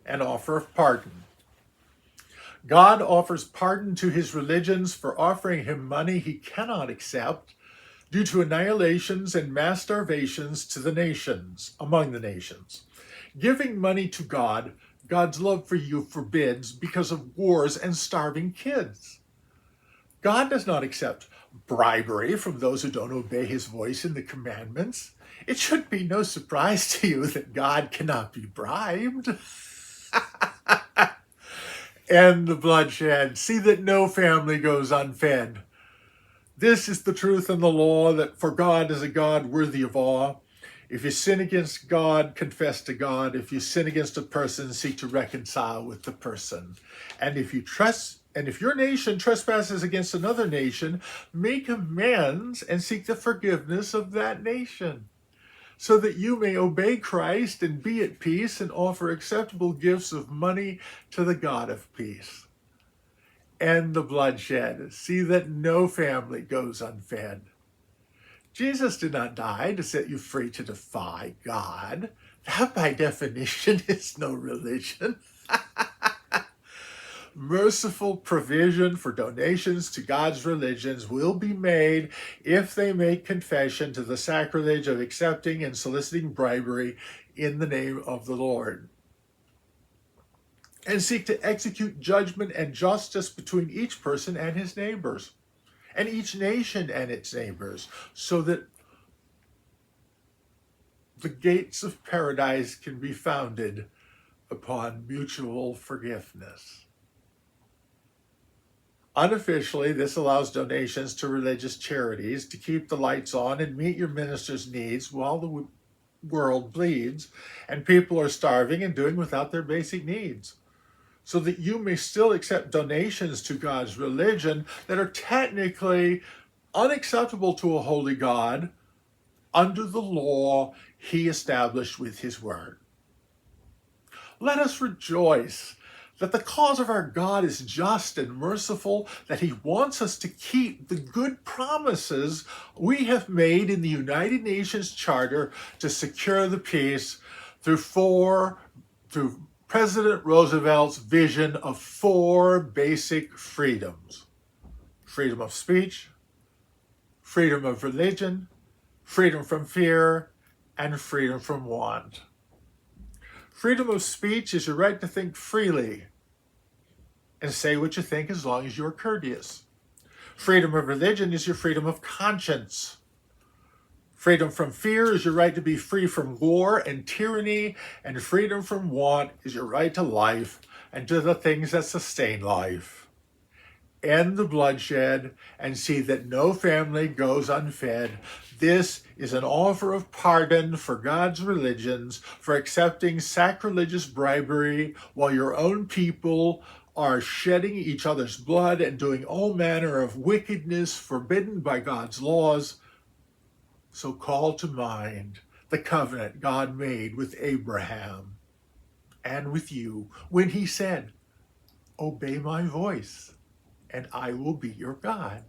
an offer of pardon. God offers pardon to his religions for offering him money he cannot accept due to annihilations and mass starvations to the nations, among the nations. Giving money to God, God's love for you forbids because of wars and starving kids. God does not accept bribery from those who don't obey his voice in the commandments. It should be no surprise to you that God cannot be bribed. End the bloodshed. See that no family goes unfed. This is the truth in the law, that for God is a God worthy of awe. If you sin against God, confess to God. If you sin against a person, seek to reconcile with the person. And if your nation trespasses against another nation, make amends and seek the forgiveness of that nation, so that you may obey Christ and be at peace and offer acceptable gifts of money to the God of peace. End the bloodshed. See that no family goes unfed. Jesus did not die to set you free to defy God. That, by definition, is no religion. Merciful provision for donations to God's religions will be made if they make confession to the sacrilege of accepting and soliciting bribery in the name of the Lord, and seek to execute judgment and justice between each person and his neighbors, and each nation and its neighbors, so that the gates of paradise can be founded upon mutual forgiveness. Unofficially, this allows donations to religious charities to keep the lights on and meet your minister's needs while the world bleeds and people are starving and doing without their basic needs, so that you may still accept donations to God's religion that are technically unacceptable to a holy God under the law he established with his word. Let us rejoice that the cause of our God is just and merciful, that he wants us to keep the good promises we have made in the United Nations Charter to secure the peace through President Roosevelt's vision of 4 basic freedoms: freedom of speech, freedom of religion, freedom from fear, and freedom from want. Freedom of speech is your right to think freely and say what you think as long as you're courteous. Freedom of religion is your freedom of conscience. Freedom from fear is your right to be free from war and tyranny, and freedom from want is your right to life and to the things that sustain life. End the bloodshed and see that no family goes unfed. This is an offer of pardon for God's religions for accepting sacrilegious bribery while your own people are shedding each other's blood and doing all manner of wickedness forbidden by God's laws. So call to mind the covenant God made with Abraham and with you when he said, "Obey my voice, and I will be your God."